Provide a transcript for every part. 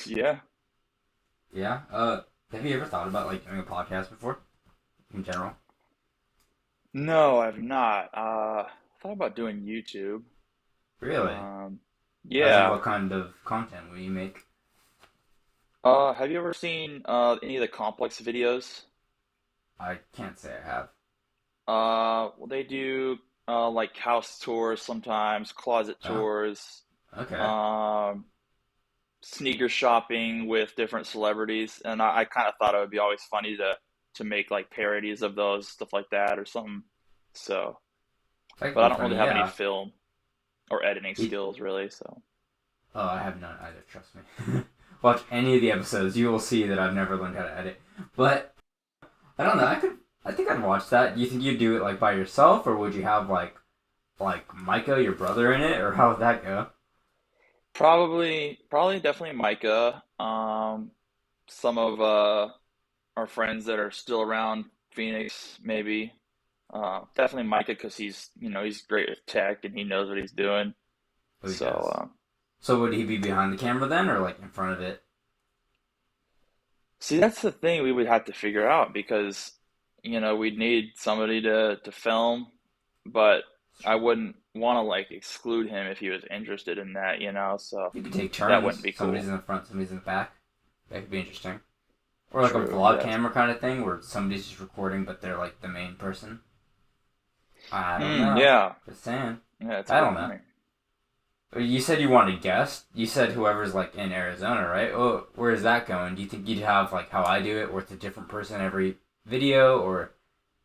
Yeah. Yeah. Have you ever thought about like doing a podcast before, in general? No, I've not. Thought about doing YouTube. Really? Um, As in, yeah. what kind of content will you make? Have you ever seen any of the complex videos? I can't say I have. Well, they do like house tours sometimes, closet Oh, tours, okay. um, sneaker shopping with different celebrities, and I kind of thought it would be always funny to make like parodies of those stuff like that or something. So, That could but I be don't really funny. have any Yeah. film or editing It, skills really. So, oh, I have none either. Trust me. Watch any of the episodes, you will see that I've never learned how to edit. But I don't know. I could. I think I'd watch that. Do you think you'd do it like by yourself, or would you have like Micah, your brother, in it, or how would that go? probably, definitely Micah. Some of our friends that are still around Phoenix, maybe. Definitely Micah because he's great with tech and he knows what he's doing. Oh, he So, does. So would he be behind the camera then, or like in front of it? see, that's the thing we would have to figure out because, we'd need somebody to film, but I wouldn't want to like exclude him if he was interested in that. So You could take that turns. wouldn't be Somebody's cool. in the front, somebody's in the back. That could be interesting. Or like a True, vlog yeah. camera kind of thing where somebody's just recording, but they're like the main person. I don't know. Yeah. Just saying. Yeah, that's a I good don't know. point. You said you wanted guests. You said whoever's like in Arizona, right? Oh, where is that going? Do you think you'd have like how I do it, where it's a different person every video, or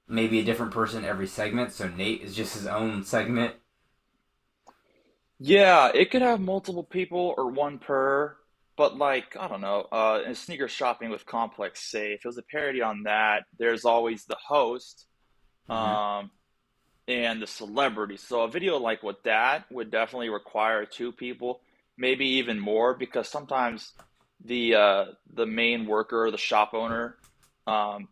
maybe a different person every segment? So Nate is just his own segment. Yeah, it could have multiple people or one per, but like, I don't know, in sneaker shopping with Complex Safe, it was a parody on that. There's always the host, Mm-hmm. um, and the celebrity. So a video like with that would definitely require two people, maybe even more, because sometimes the main worker or the shop owner, um,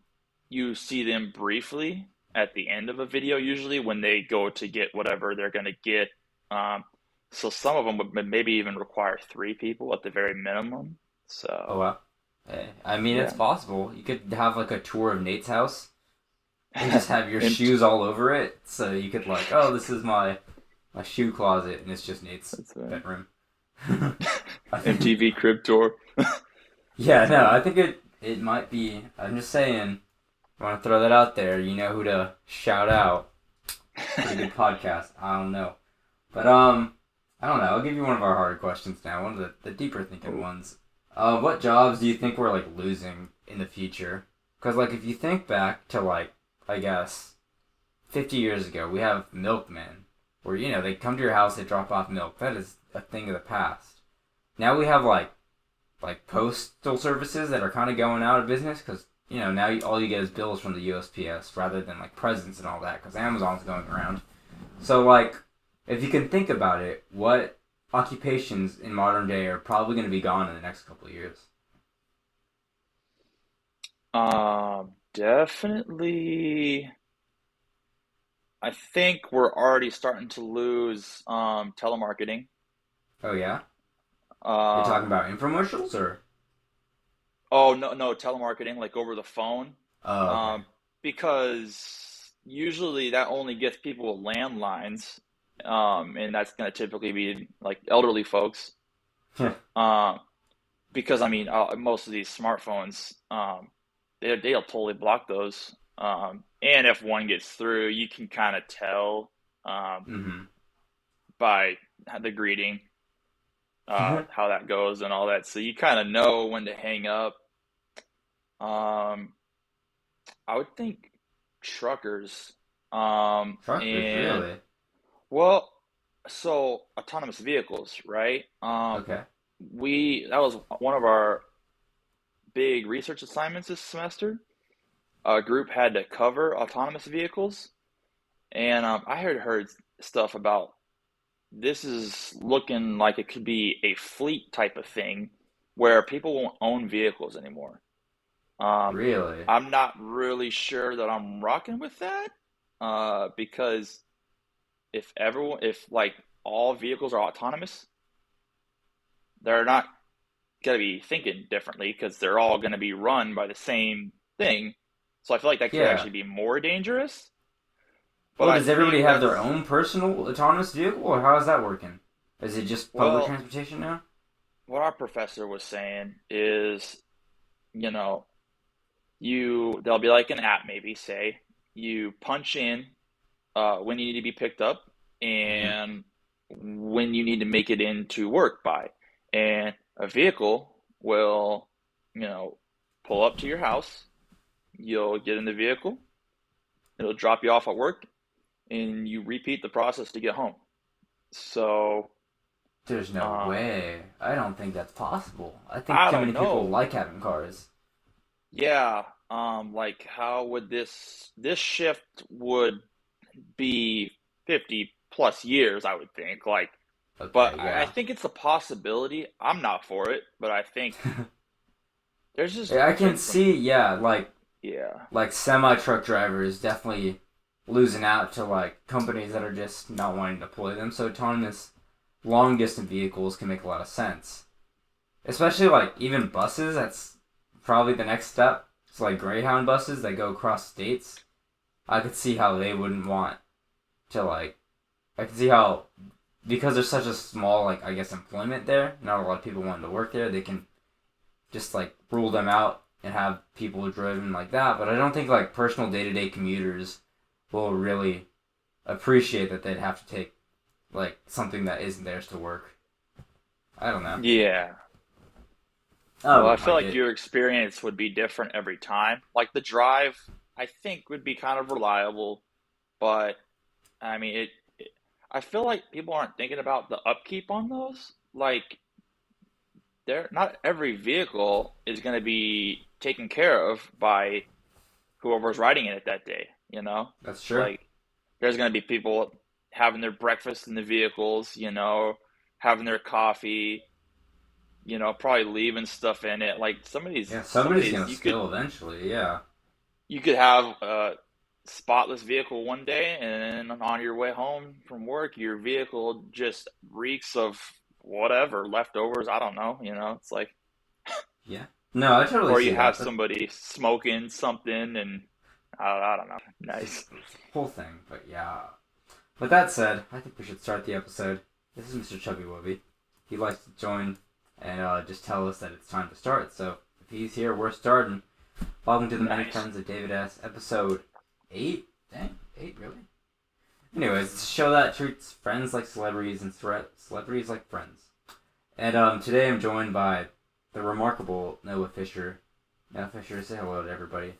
you see them briefly at the end of a video, usually when they go to get whatever they're gonna get. Um, so some of them would maybe even require three people at the very minimum. Oh So wow. I mean, it's yeah, possible. You could have like a tour of Nate's house and just have your and shoes all over it, so you could like, oh, this is my shoe closet, and it's just Nate's that's right. bedroom. I think, MTV Crib Tour. yeah, That's no, funny. I think it might be. I'm just saying. I want to throw that out there. You know who to shout out. Pretty good podcast. I don't know, but I don't know. I'll give you one of our harder questions now. One of the deeper thinking Oh, ones. What jobs do you think we're like losing in the future? Because like if you think back to like I guess 50 years ago, we have milkmen, where they come to your house, they drop off milk. That is a thing of the past. Now we have like postal services that are kind of going out of business because now all you get is bills from the USPS rather than like presents and all that because Amazon's going around. So like, if you can think about it, what occupations in modern day are probably going to be gone in the next couple of years? definitely. I think we're already starting to lose telemarketing. Oh yeah, you're talking Um, about infomercials or? oh no, no telemarketing like over the phone. Oh okay. Um, because usually that only gets people landlines, and that's going to typically be like elderly folks. Um, because I mean, most of these smartphones, they'll totally block those. And if one gets through, you can kind of tell um, mm-hmm. by the greeting, how that goes and all that. So you kind of know when to hang up. Um, I would think truckers. Truckers, And really? well, so autonomous vehicles, right? Okay. We that was one of our big research assignments this semester. A group had to cover autonomous vehicles, and I had heard stuff about this is looking like it could be a fleet type of thing where people won't own vehicles anymore. Um, Really? I'm not really sure that I'm rocking with that, because if like all vehicles are autonomous, they're not got to be thinking differently because they're all going to be run by the same thing. So I feel like that could Yeah. actually be more dangerous. But Well, I does everybody think have their that's, own personal autonomous vehicle, or how is that working? Is it just public well, transportation now? what our professor was saying is, you know, there'll be like an app, maybe say you punch in when you need to be picked up Mm-hmm. and when you need to make it into work by. And a vehicle will, you know, pull up to your house. You'll get in the vehicle, it'll drop you off at work, and you repeat the process to get home. So, There's no um, way. I don't think that's possible. I think I too don't many people know. like having cars. Yeah, like how would this shift would be 50 plus years, I would think. Like, but Okay, I yeah. think it's a possibility. I'm not for it, but I think there's just I can been some, see, yeah, yeah, like semi truck drivers definitely losing out to like companies that are just not wanting to deploy them. So autonomous long distance vehicles can make a lot of sense. Especially like even buses, that's probably the next step. It's like Greyhound buses that go across states. I could see how they wouldn't want to like I can see how because there's such a small like I guess employment there, not a lot of people wanting to work there, they can just like rule them out and have people driven like that. But I don't think like personal day to day commuters will really appreciate that they'd have to take like something that isn't theirs to work. I don't know. yeah. I Well, I wouldn't feel like like it. your experience would be different every time. Like the drive, I think would be kind of reliable, but I mean, I feel like people aren't thinking about the upkeep on those. Like, they're not every vehicle is going to be taken care of by whoever's riding in it that day, you know? That's true. Like there's going to be people having their breakfast in the vehicles, having their coffee, probably leaving stuff in it. Like Yeah, some of somebody's these gonna spill eventually. Yeah. you could have a spotless vehicle one day and then on your way home from work your vehicle just reeks of whatever leftovers, I don't know, it's like, Yeah. No, I totally or you see have that. somebody smoking something and I don't know. Nice. Whole thing. But yeah. With that said, I think we should start the episode. This is Mr. Chubby Wubby. He likes to join and just tell us that it's time to start. So if he's here, we're starting. Welcome to the Many Nice. Friends of David S. Episode 8? Dang, 8, really? Anyways, it's a show that treats friends like celebrities and celebrities like friends. And today I'm joined by the remarkable Noah Fisher. Noah Fisher, say hello to everybody.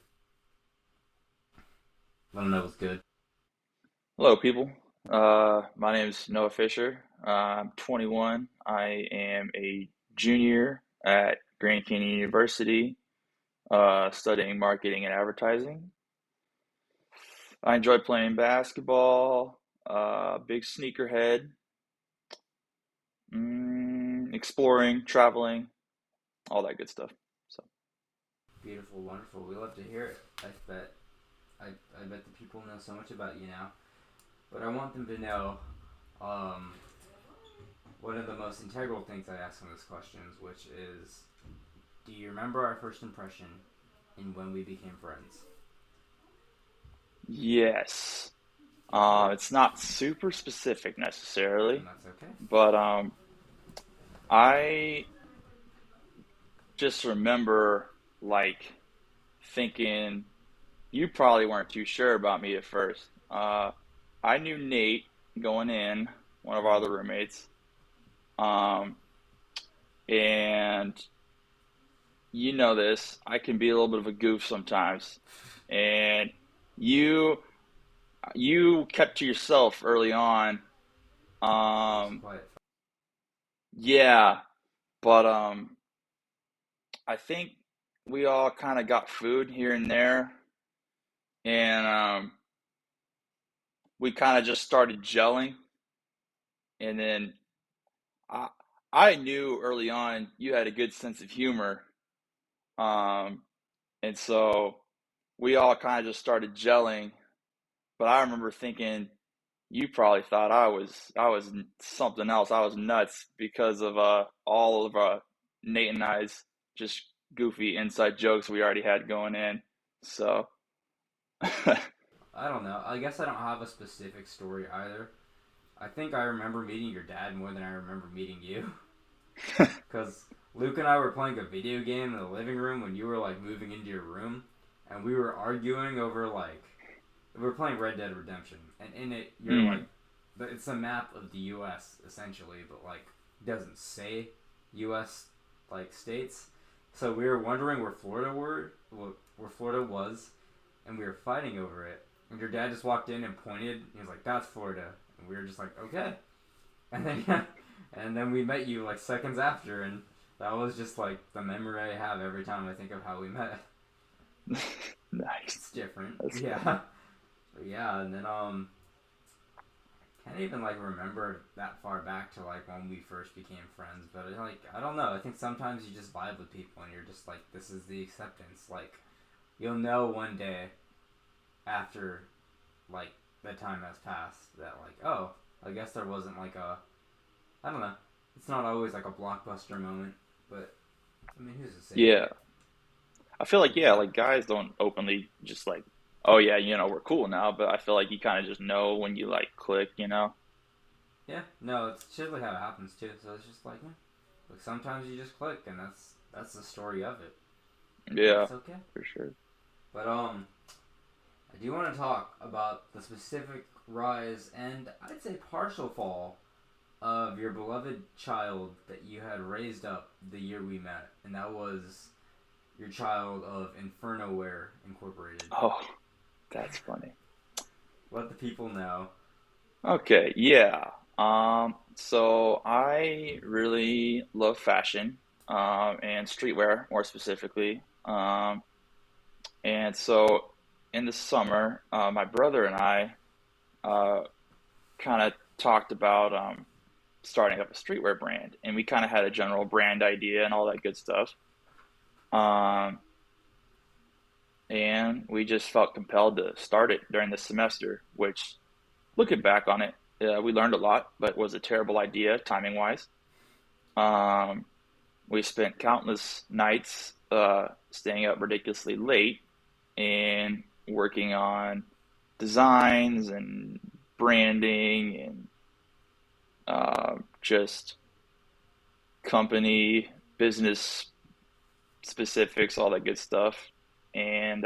Let them know what's good. Hello, people. My name is Noah Fisher. I'm 21. I am a junior at Grand Canyon University, studying marketing and advertising. I enjoy playing basketball, big sneakerhead, exploring, traveling, all that good stuff. So, Beautiful, wonderful. We love to hear it. I bet the people know so much about you now. But I want them to know um, one of the most integral things I ask in this questions, which is, do you remember our first impression and when we became friends? yes. It's not super specific And necessarily, that's okay. but I just remember like thinking you probably weren't too sure about me at first. I knew Nate going in, one of our other Mm-hmm. roommates, um, and you know this. I can be a little bit of a goof sometimes, and you you kept to yourself early on. I was Um, quiet. yeah, but I think we all kind of got food here and there, and we kind of just started gelling, and then I I knew early on you had a good sense of humor, um, and so we all kind of just started gelling. But I remember thinking you probably thought I was something else. I was nuts because of all of Nate and I's just goofy inside jokes we already had going in. So, I don't know. I guess I don't have a specific story either. I think I remember meeting your dad more than I remember meeting you. Because Luke and I were playing a video game in the living room when you were like moving into your room, and we were arguing over like we were playing Red Dead Redemption, and in it you're like, mm, it's a map of the U.S. essentially, but like doesn't say U.S. like states. So we were wondering where Florida was, and we were fighting over it. And your dad just walked in and pointed. And he was like, "That's Florida," and we were just like, "Okay." And then and then we met you like seconds after, and that was just like the memory I have every time I think of how we met. nice. It's different, That's yeah, funny. yeah. And then can't even like remember that far back to like when we first became friends. But like I don't know. I think sometimes you just vibe with people, and you're just like, this is the acceptance. Like you'll know one day after like the time has passed that like, oh, I guess there wasn't like a, I don't know. It's not always like a blockbuster moment, but I mean, who's to say, Yeah. right? I feel like, yeah, Yeah, like guys don't openly just like, oh yeah, we're cool now, but I feel like you kind of just know when you like click. yeah. No, it's usually how it happens too. So it's just like, yeah, like sometimes you just click, and that's the story of it, and Yeah, that's okay. for sure. But I do want to talk about the specific rise and I'd say partial fall of your beloved child that you had raised up the year we met, and that was your child of Infernoware Incorporated. Oh, that's funny. Let the people know. Okay, yeah. So I really love fashion, and streetwear more specifically. And so in the summer, my brother and I uh, kind of talked about starting up a streetwear brand, and we kind of had a general brand idea and all that good stuff. Um, and we just felt compelled to start it during the semester, which, looking back on it, we learned a lot, but was a terrible idea timing wise. Um, we spent countless nights staying up ridiculously late and working on designs and branding and just company business specifics, all that good stuff, and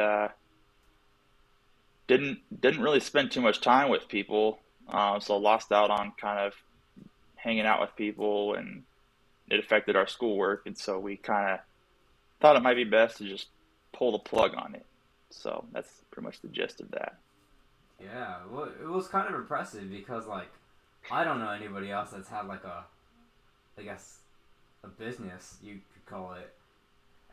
didn't really spend too much time with people, so lost out on kind of hanging out with people, and it affected our schoolwork, and so we kind of thought it might be best to just pull the plug on it. So that's pretty much the gist of that. Yeah, well, it was kind of impressive because like I don't know anybody else that's had like a, I guess, a business you could call it,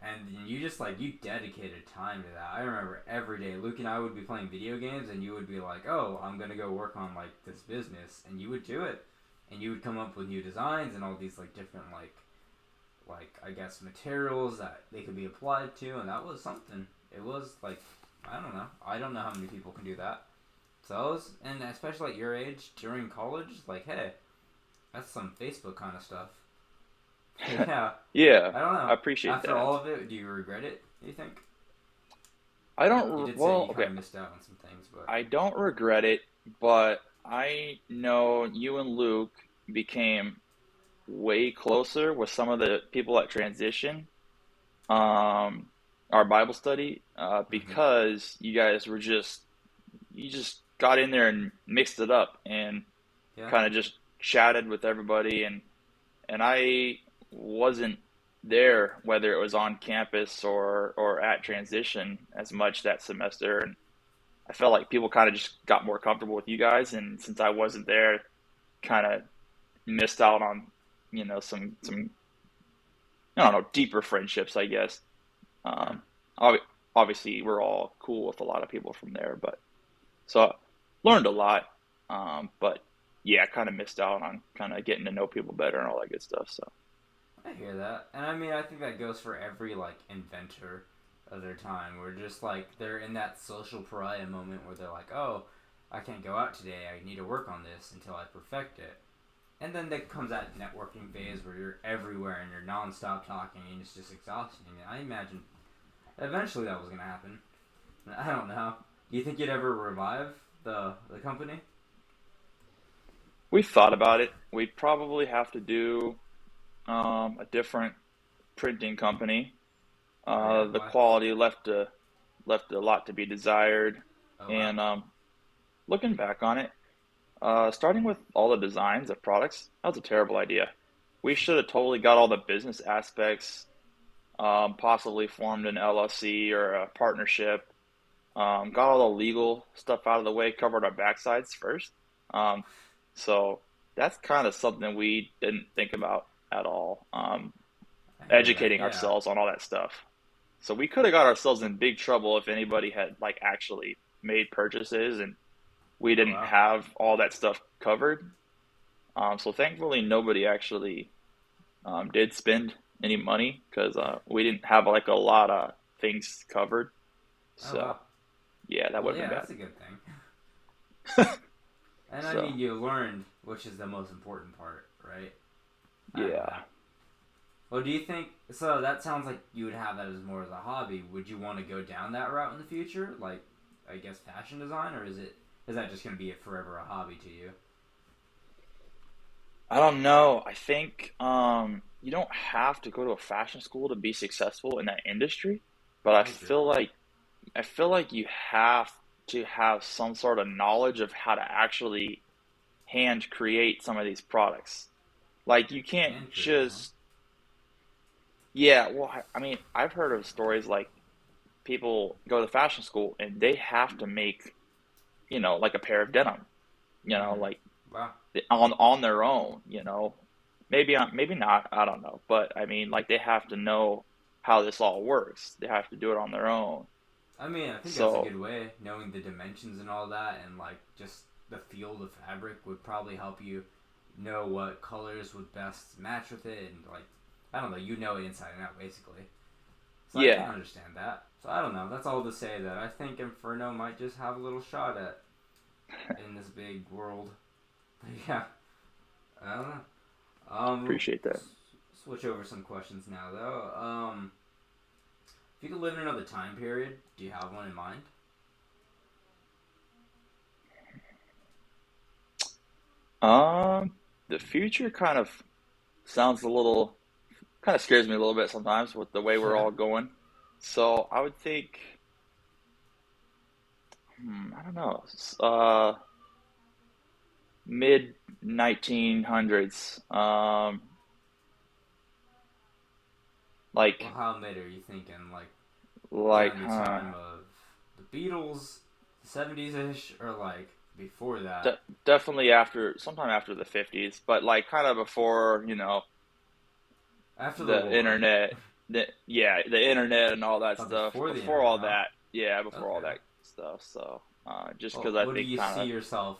and you just like you dedicated time to that. I remember every day Luke and I would be playing video games, and you would be like, "Oh, I'm gonna go work on like this business," and you would do it, and you would come up with new designs and all these like different like I guess materials that they could be applied to, and that was something. It was like I don't know. I don't know how many people can do that. So I was, and especially at your age during college, like hey, that's some Facebook kind of stuff. Yeah, Yeah, I don't I know. appreciate After that. all of it, do you regret it? Do you think? I You don't, did say well, you kind okay, of missed out on some things, but I don't regret it, but I know you and Luke became way closer with some of the people at transition, um, our Bible study, mm-hmm. because you just got in there and mixed it up and Yeah, kind of just chatted with everybody, and I wasn't there, whether it was on campus or at transition, as much that semester, and I felt like people kind of just got more comfortable with you guys, and since I wasn't there, kind of missed out on some I don't know, deeper friendships, I guess. yeah, Um, obviously, we're all cool with a lot of people from there, but so I learned a lot. But yeah, I kind of missed out on kind of getting to know people better and all that good stuff. So I hear that, and I mean I think that goes for every like inventor of their time. Where just like they're in that social pariah moment where they're like, oh, I can't go out today. I need to work on this until I perfect it. and then there comes that networking phase where you're everywhere and you're nonstop talking and it's just exhausting. I imagine eventually that was gonna happen. I don't know. Do you think you'd ever revive the company? We thought about it. We'd probably have to do a different printing company. Oh yeah, The why? quality left a lot to be desired, Oh wow. and looking back on it, starting with all the designs of products, that was a terrible idea. We should have totally got all the business aspects, possibly formed an LLC or a partnership, got all the legal stuff out of the way, covered our backsides first. Um, so that's kind of something we didn't think about at all, I hear that. educating Yeah. ourselves on all that stuff. So we could have got ourselves in big trouble if anybody had like actually made purchases and we Oh didn't wow. have all that stuff covered. So thankfully, nobody actually did spend any money because we didn't have like a lot of things covered. Oh So wow. yeah, that would Well, have been yeah, bad. that's a good thing. And I So mean, you learned, which is the most important part, right? I don't know. yeah, Well, do you think so? That sounds like you would have that as more as a hobby. Would you want to go down that route in the future, like I guess fashion design, or is that just going to be forever a hobby to you? I don't know. I think you don't have to go to a fashion school to be successful in that industry, but I agree. I feel like you have to have some sort of knowledge of how to actually hand create some of these products. Like you can't Hand create, huh? just yeah, well I mean, I've heard of stories like people go to fashion school and they have to make, like a pair of denim, Mm-hmm. like Wow. on their own, maybe not, I don't know, but I mean, like they have to know how this all works. They have to do it on their own. I mean, I think that's a So good way. Knowing the dimensions and all that, and like just the feel of the fabric would probably help you know what colors would best match with it, and like I don't know, you know it inside and out basically. So I can yeah, understand that. So I don't know. That's all to say that I think Inferno might just have a little shot at in this big world. But yeah, I don't know. We'll appreciate that. switch over some questions now though. If you could live in another time period, do you have one in mind? Um, the future kind of sounds a little, kind of scares me a little bit sometimes with the way we're Yeah. all going. So I would think, I don't know, mid 1900s, Well, like, how mid are you thinking? Like like, during the time of the Beatles, the 70s ish, or like before that? definitely after, sometime after the 50s, but like kind of before, After the the war. internet, yeah, the internet and all that Oh, stuff. before the Before internet, all huh? that, yeah, before all Okay. that stuff. So, just because Well, I what do think you kind see of, yourself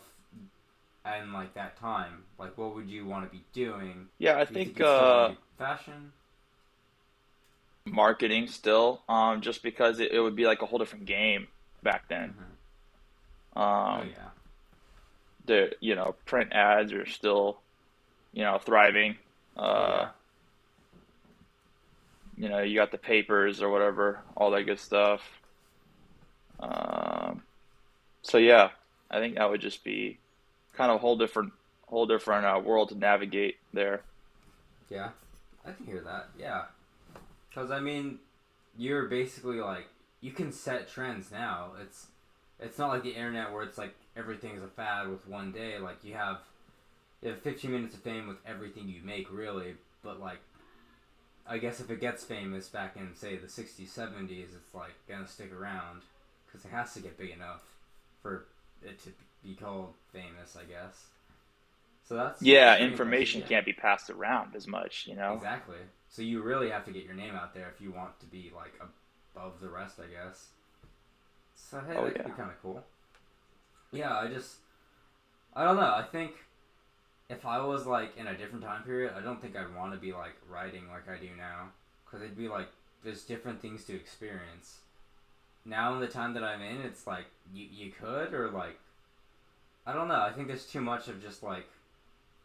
in like that time? Like, what would you want to be doing? yeah, I Do you think think, you still want to do fashion? marketing still, just because it would be like a whole different game back then. Mm-hmm. Oh Um, yeah. print ads are still, thriving. Oh Uh, yeah. you got the papers or whatever, all that good stuff. Um, so yeah, I think that would just be kind of a whole different world to navigate there. Yeah. I can hear that. Yeah. Because I mean, you're basically like you can set trends now. It's not like the internet where it's like everything's a fad with one day. Like you have 15 minutes of fame with everything you make, really. But like, I guess if it gets famous back in say the 60s, 70s, it's like gonna stick around because it has to get big enough for it to be called famous, I guess. So that's Yeah, pretty impressive. information Yeah, can't be passed around as much. exactly. So you really have to get your name out there if you want to be like above the rest, I guess. So hey, Oh that could yeah. be kind of cool. Yeah, I don't know. I think if I was like in a different time period, I don't think I'd want to be like writing like I do now, because it'd be like there's different things to experience. Now in the time that I'm in, it's like you could or like I don't know. I think there's too much of just like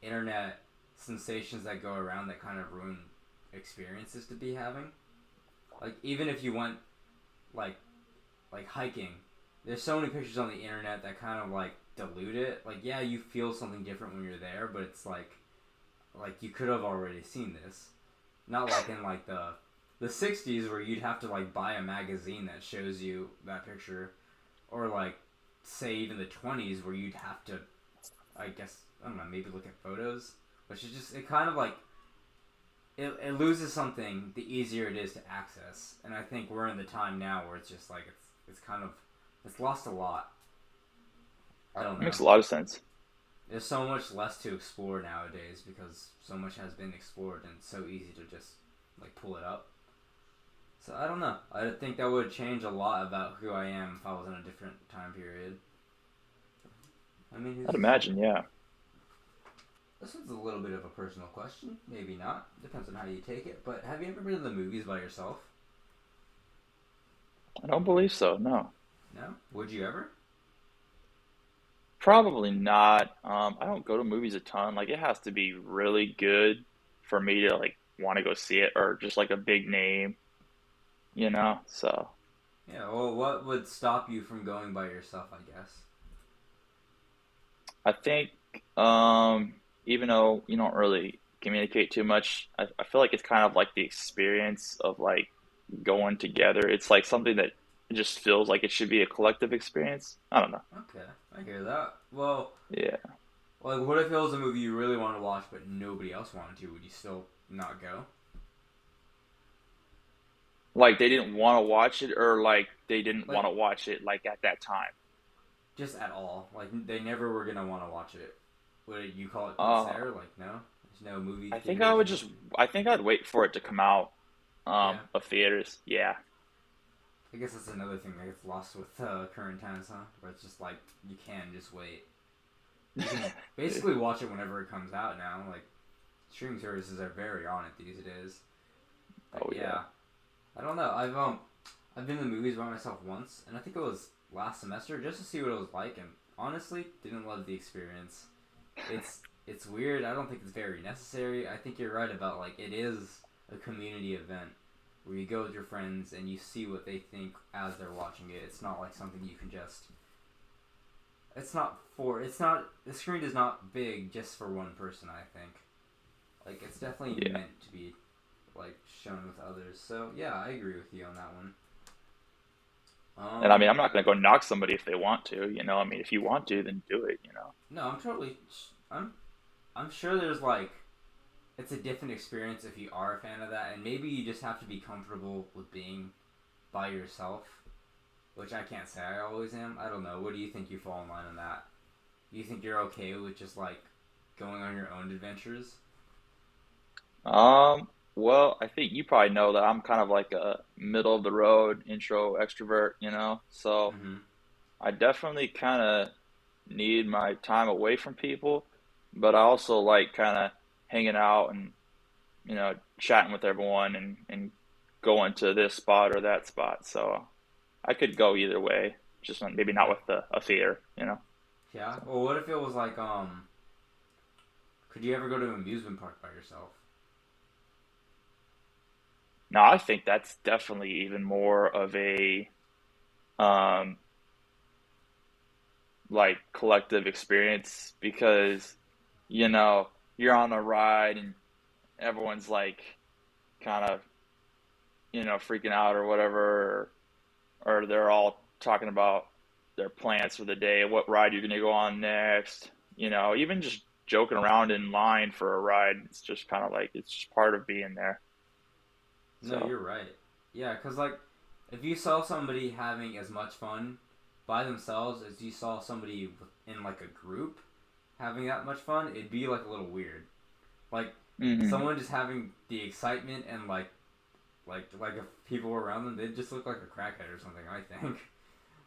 internet sensations that go around that kind of ruin experiences to be having. Like even if you went like hiking, there's so many pictures on the internet that kind of like dilute it. Like yeah, you feel something different when you're there, but it's like you could have already seen this. Not like in like the 60s where you'd have to like buy a magazine that shows you that picture, or like say even the 20s where you'd have to, I guess, I don't know, maybe look at photos, which is just, it kind of like it loses something the easier it is to access. And I think we're in the time now where it's just like it's kind of, it's lost a lot. I don't It know. makes a lot of sense. There's so much less to explore nowadays because so much has been explored and it's so easy to just like pull it up. So I don't know. I think that would change a lot about who I am if I was in a different time period. I mean, who's I'd to say? imagine, yeah. This one's a little bit of a personal question. Maybe not. Depends on how you take it. But have you ever been to the movies by yourself? I don't believe so, no. No? Would you ever? Probably not. I don't go to movies a ton. Like it has to be really good for me to like want to go see it or just like a big name, you know? So Yeah, well, what would stop you from going by yourself, I guess? I think even though you don't really communicate too much, I feel like it's kind of like the experience of like going together. It's like something that just feels like it should be a collective experience. I don't know. Okay, I hear that. Well, Yeah. like, what if it was a movie you really wanted to watch but nobody else wanted to? Would you still not go? Like they didn't want to watch it or like they didn't want Like, to watch it like at that time. just at all. Like, they never were gonna want to watch it. Would you call it quits Uh, there? Like, no? There's no movie I think I theaters would or just nothing? I think I'd wait for it to come out Yeah. of theaters. Yeah. I guess that's another thing that gets lost with current times, huh? Where it's just like, you can just wait. You can basically watch it whenever it comes out now. Like, streaming services are very on it these days. But Oh yeah. yeah, I don't know. I've been to the movies by myself once, and I think it was last semester just to see what it was like, and honestly, didn't love the experience. It's weird. I don't think it's very necessary. I think you're right about like it is a community event where you go with your friends and you see what they think as they're watching it. It's not like something you can just. It's not for. It's not. The screen is not big just for one person. I think. Like it's definitely Yeah. meant to be like shown with others. So yeah, I agree with you on that one. And I mean, Um, I'm not gonna go knock somebody if they want to, you know. I mean, if you want to, then do it, you know. no, I'm totally. I'm sure there's like it's a different experience if you are a fan of that, and maybe you just have to be comfortable with being by yourself, which I can't say I always am. I don't know. What do you think you fall in line on that? Do you think you're okay with just like going on your own adventures? Well, I think you probably know that I'm kind of like a middle of the road intro extrovert, you know. So Mm-hmm. I definitely kind of need my time away from people, but I also like kind of hanging out and chatting with everyone and going to this spot or that spot. So I could go either way, just maybe not Yeah. with a theater, you know. Yeah. So Well, what if it was like could you ever go to an amusement park by yourself? now I think that's definitely even more of a um, like collective experience because you're on a ride and everyone's like kind of freaking out or whatever, or they're all talking about their plans for the day, what ride you're going to go on next. Even just joking around in line for a ride. It's just kind of like it's just part of being there. No, So you're right. Yeah, cause like if you saw somebody having as much fun by themselves as you saw somebody in like a group having that much fun, it'd be like a little weird. Like hmm someone just having the excitement and like if people were around them, they'd just look like a crackhead or something. I think.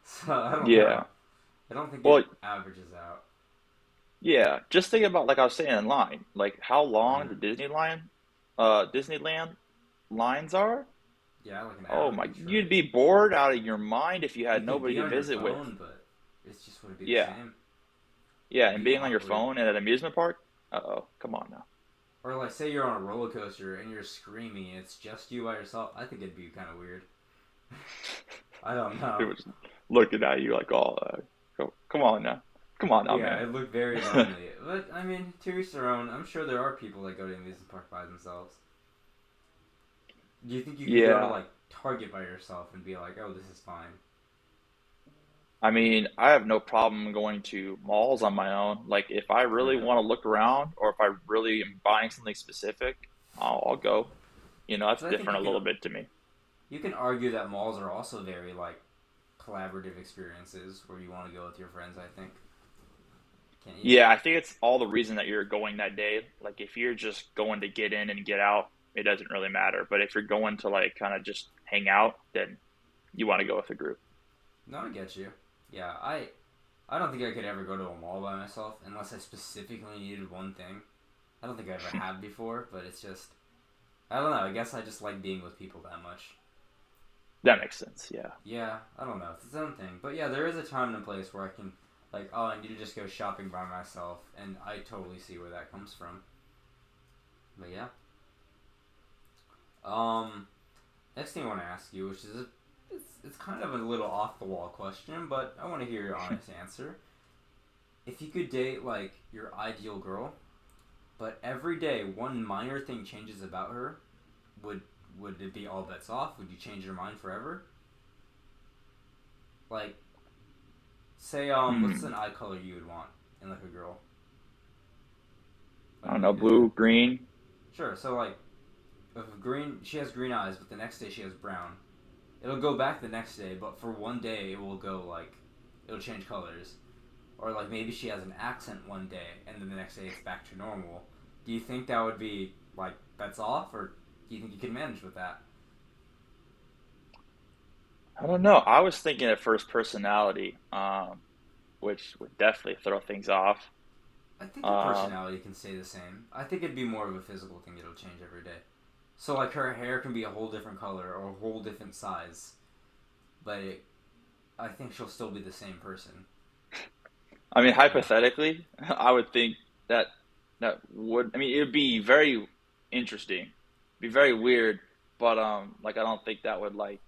So I don't know. yeah. I don't think Well, it averages out. yeah. Just think about like I was saying in line, like how long Mm-hmm. the Disneyland lines are. Yeah, like an Oh my, average, you'd right? be bored out of your mind if you You had could nobody be to on your visit with. phone, but it just wouldn't be the Yeah. same. Yeah, It'd and be being on your awkward. phone at an amusement park, Uh-oh, come on now. Or like, say you're on a roller coaster and you're screaming and it's just you by yourself. I think it'd be kind of weird. I don't It know. was looking at you like, oh, come on now. Come on now, Yeah, man. it looked very lonely. But I mean, to each their own. I'm sure there are people that go to amusement park by themselves. Do you think you could go to Yeah. like Target by yourself and be like, oh, this is fine? I mean, I have no problem going to malls on my own. Like, if I Oh really yeah. want to look around or if I really am buying something specific, I'll go. That's Because I think different a little bit to me. you can argue that malls are also very like collaborative experiences where you want to go with your friends. I think, can't you? Yeah, I think it's all the reason that you're going that day. Like, if you're just going to get in and get out, it doesn't really matter. But if you're going to like kind of just hang out, then you want to go with a group. No, I get you. Yeah, I don't think I could ever go to a mall by myself unless I specifically needed one thing. I don't think I ever have before, but it's just I don't know. I guess I just like being with people that much. That makes sense. Yeah. Yeah, I don't know. It's its own thing. But yeah, there is a time and a place where I can, like, oh, I need to just go shopping by myself, and I totally see where that comes from. But yeah. Um, Next thing I want to ask you, which is it's kind of a little off the wall question, but I want to hear your honest answer. If you could date like your ideal girl, but every day one minor thing changes about her, would would it be all bets off? Would you change your mind forever? Like, say, what's an Hmm. eye color you would want in like a girl? I Like, don't know. is it Blue, green. sure? So like, if green, she has green eyes, but the next day she has brown. It'll go back the next day, but for one day it will go like, it'll change colors. Or like maybe she has an accent one day, and then the next day it's back to normal. Do you think that would be like bets off, or do you think you can manage with that? I don't know. I was thinking at first personality, which would definitely throw things off. I think her Um, personality can stay the same. I think it'd be more of a physical thing. It'll change every day. So like her hair can be a whole different color or a whole different size, but I think she'll still be the same person. I mean, Yeah. hypothetically, I would think that that would. I mean, it would be very interesting, be very weird, but like I don't think that would like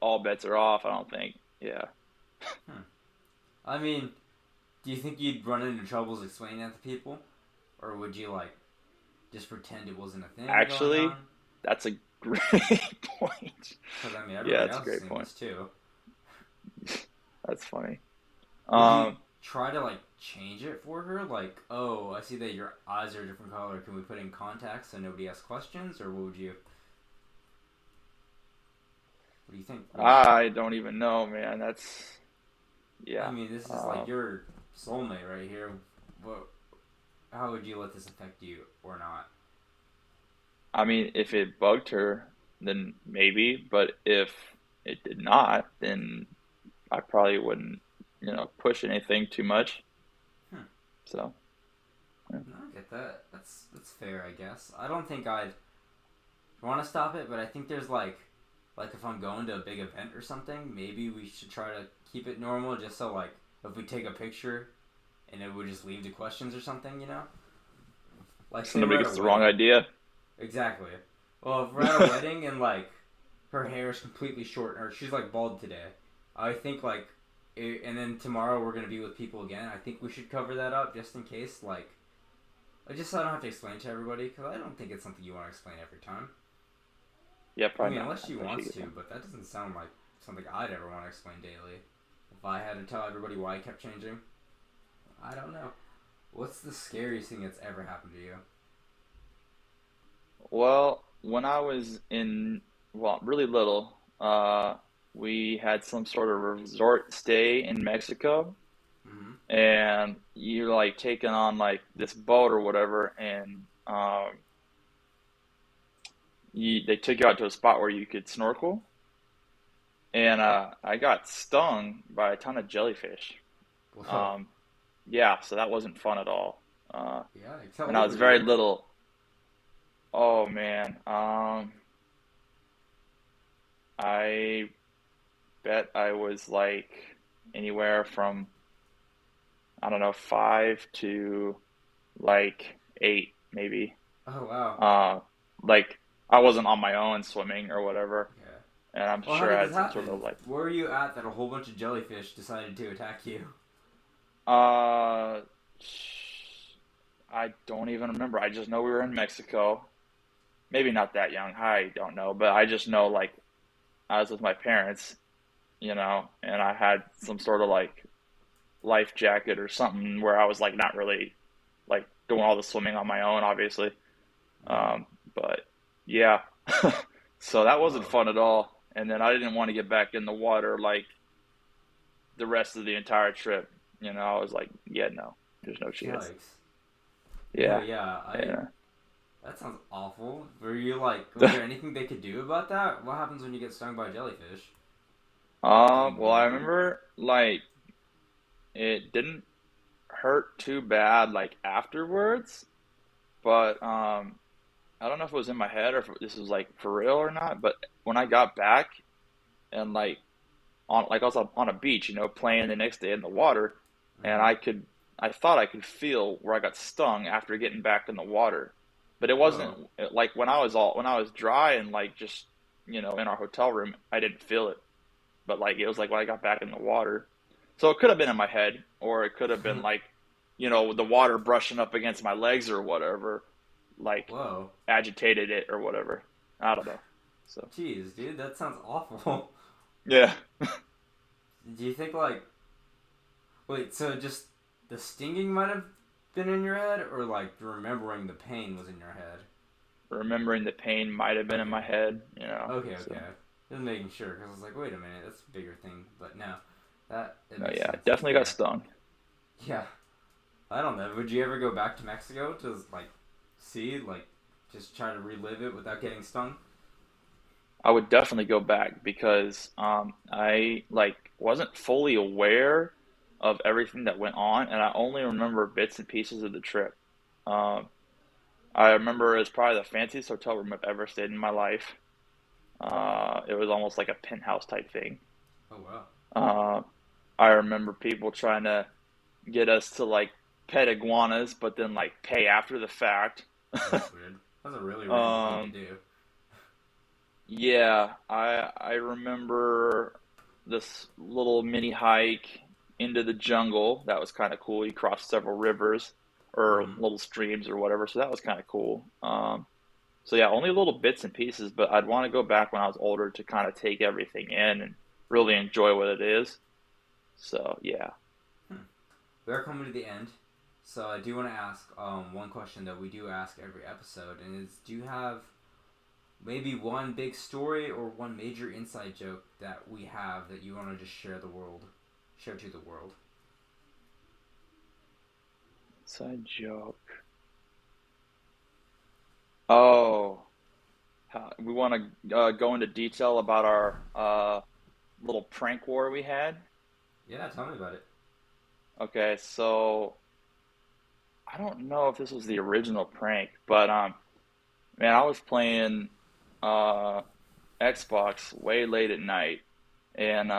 all bets are off. I don't think. Yeah. Hmm. I mean, do you think you'd run into troubles explaining that to people, or would you like just pretend it wasn't a thing going Actually, on? that's a great point. Because I mean, Yeah, everybody that's a else is great seeing point. this too. That's funny. Would you Um, try to like change it for her? Like, oh, I see that your eyes are a different color. Can we put in contacts so nobody asks questions? Or what would you? What do you think? What do you think? I don't even know, man. That's I yeah. mean, this is like Um, your soulmate right here. What? How would you let this affect you or not? I mean, if it bugged her, then maybe, but if it did not, then I probably wouldn't, push anything too much. Hmm. So, yeah. No, I get that. That's fair, I guess. I don't think I'd want to stop it, but I think there's like if I'm going to a big event or something, maybe we should try to keep it normal, just so like if we take a picture and it would just leave the questions or something, you know? Like So say we're nobody at gets a the wrong wedding. idea. Exactly. Well, if we're at a wedding and like her hair is completely short or she's like bald today, I think like and then tomorrow we're gonna be with people again. I think we should cover that up just in case. Like, I just so I don't have to explain to everybody because I don't think it's something you want to explain every time. Yeah, I probably mean, not. unless I she think she wants gets to, one. but that doesn't sound like something I'd ever want to explain daily. If I had to tell everybody why I kept changing, I don't know. What's the scariest thing that's ever happened to you? Well, when I was well, really little, we had some sort of resort stay in Mexico, Mm-hmm. and you're like taking on like this boat or whatever, and they took you out to a spot where you could snorkel, and I got stung by a ton of jellyfish. Whoa. Um, yeah, so that wasn't fun at all. Yeah. How And I old was were very you? little. Oh man, I bet I was like anywhere from I don't know 5 to like 8 maybe. Oh wow. Uh, like I wasn't on my own swimming or whatever, Yeah. and I'm Well, how sure did I this had some sort happen? of like Where were you at that a whole bunch of jellyfish decided to attack you? uh I don't even remember. I just know we were in Mexico. Maybe not that young. I don't know, but I just know like I was with my parents, and I had some sort of like life jacket or something where I was like not really like doing all the swimming on my own, obviously. Mm-hmm. But yeah, so that wasn't Whoa. fun at all. And then I didn't want to get back in the water like the rest of the entire trip. I was like, yeah, no, there's no chance. Yikes. No, Yeah, yeah, I. yeah. That sounds awful. Were you like, was there anything they could do about that? What happens when you get stung by a jellyfish? Do you Well, know I anything? remember like it didn't hurt too bad like afterwards, but I don't know if it was in my head or if this was like for real or not. But when I got back and I was on a beach, playing the next day in the water, and Mm-hmm. I thought I could feel where I got stung after getting back in the water, but it wasn't Whoa. like when I was dry and like just in our hotel room, I didn't feel it, but like it was like when I got back in the water, so it could have been in my head, or it could have been like the water brushing up against my legs or whatever, like Whoa. agitated it or whatever. I don't know. So Jeez, dude, that sounds awful. yeah. Do you think like, wait, so just the stinging might have been in your head, or like remembering the pain was in your head? Remembering the pain might have been in my Okay. head. Okay, So, okay. Just making sure, because I was like, wait a minute, that's a bigger thing. But no, that it no, makes yeah, sense. That's definitely got fair. stung. Yeah, I don't know. Would you ever go back to Mexico to like see, like, just try to relive it without getting stung? I would definitely go back because I like wasn't fully aware of everything that went on, and I only remember bits and pieces of the trip. Um, I remember it was probably the fanciest hotel room I've ever stayed in my life. It was almost like a penthouse type thing. Oh wow, Uh, I remember people trying to get us to like pet iguanas, but then like pay after the fact. that's weird. That's a really random thing to Um, do. yeah, I remember this little mini hike into the jungle. That was kind of cool. You crossed several rivers or Mm-hmm. little streams or whatever, so that was kind of cool. So yeah, only little bits and pieces, but I'd want to go back when I was older to kind of take everything in and really enjoy what it is. So yeah. Hmm. We're coming to the end, so I do want to ask one question that we do ask every episode, and is, do you have maybe one big story or one major inside joke that we have that you want to just share to the world? Inside joke. Oh, we want to go into detail about our little prank war we had. Yeah, tell me about it. Okay, so I don't know if this was the original prank, but man, I was playing uh, Xbox way late at night, and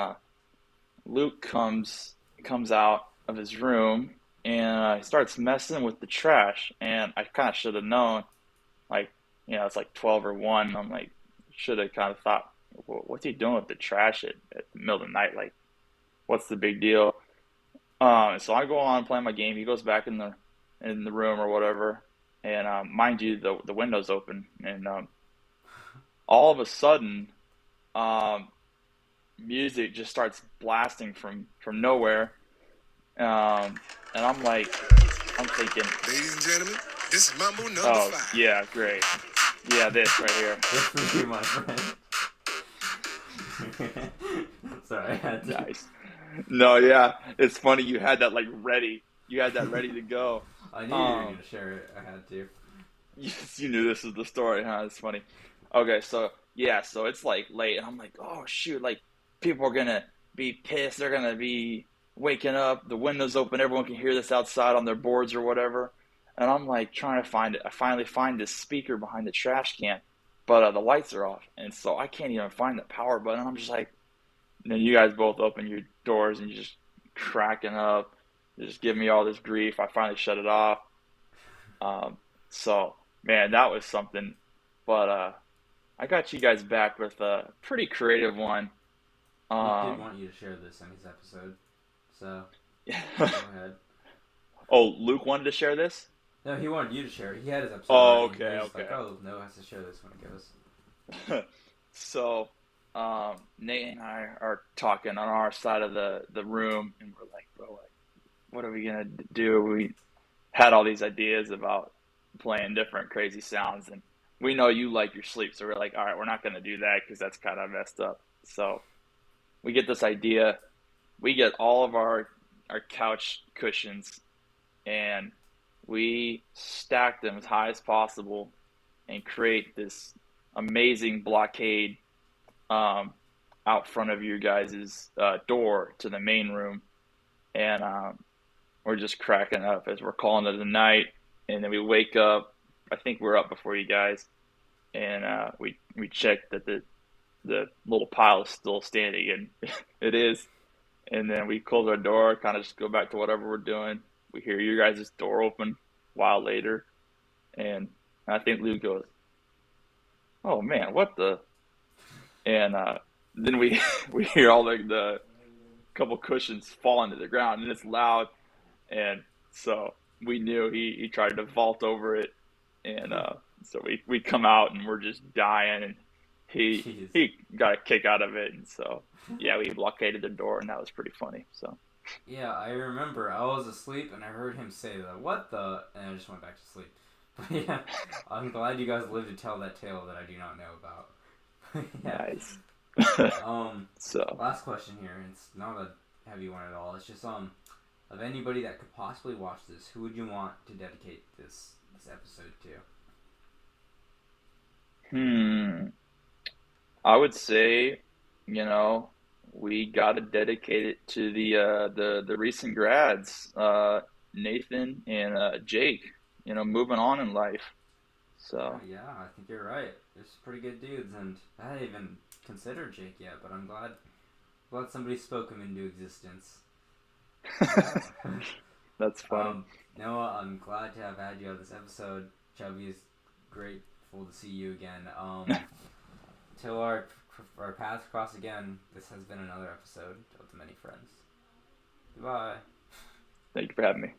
Luke comes out of his room and he starts messing with the trash, and I kind of should have known, like it's like 12 or 1. I'm like, should have kind of thought, What's he doing with the trash at the middle of the night? Like, what's the big deal?" So I go on playing my game. He goes back in the room or whatever, and mind you, the window's open, and all of a sudden, um, music just starts blasting from nowhere, and I'm thinking, Ladies and gentlemen, this is Mambo number oh five. yeah, great, yeah, this right here, Good for you, my friend. Sorry, I had to. nice. No, yeah, it's funny you had that like ready, you had that ready to go. I knew you were Um, gonna share it. I had to. you knew this was the story, huh? It's funny. Okay, so yeah, so it's like late, and I'm like, oh shoot, like people are gonna be pissed. They're gonna be waking up. The windows open. Everyone can hear this outside on their boards or whatever. And I'm like trying to find it. I finally find this speaker behind the trash can, but the lights are off, and so I can't even find the power button. I'm just like, and then you guys both open your doors and you're just cracking up, just giving me all this grief. I finally shut it off. So man, that was something. But I got you guys back with a pretty creative one. Luke did Um, want you to share this in his episode, so go ahead. oh, Luke wanted to share this. No, he wanted you to share it. He had his episode Oh, already, and he okay, was like, okay. "Oh, Noah has to share this when it goes." So, Nate and I are talking on our side of the room, and we're like, bro, like, what are we gonna do? We had all these ideas about playing different crazy sounds, and we know you like your sleep, so we're like, all right, we're not gonna do that because that's kind of messed up. So we get this idea. We get all of our couch cushions, and we stack them as high as possible, and create this amazing blockade um, out front of you guys' door to the main room, and we're just cracking up as we're calling it a night. And then we wake up. I think we're up before you guys, and we check that the little pile is still standing, and it is. And then we close our door, kind of just go back to whatever we're doing. We hear your guys' door open a while later, and I think Lou goes, "Oh man, what the?" And then we we hear all the couple cushions fall into the ground, and it's loud. And so we knew he tried to vault over it, and so we come out and we're just dying, and Jeez. he got a kick out of it, and so yeah, we blockaded the door, and that was pretty funny. So Yeah, I remember. I was asleep and I heard him say that. What the? And I just went back to sleep. But yeah, I'm glad you guys lived to tell that tale that I do not know about. Yeah. nice. So Last question here. And it's not a heavy one at all. It's just of anybody that could possibly watch this, who would you want to dedicate this episode to? hmm, I would say, you know, we got to dedicate it to the recent grads, Nathan and Jake. You know, moving on in life. So Yeah, I think you're right. They're pretty good dudes, and I hadn't even considered Jake yet, but I'm glad somebody spoke him into existence. Yeah. that's funny. um, Noah, I'm glad to have had you on this episode. Chubby is grateful to see you again. Till our paths cross again, this has been another episode of The Many Friends. Goodbye. Thank you for having me.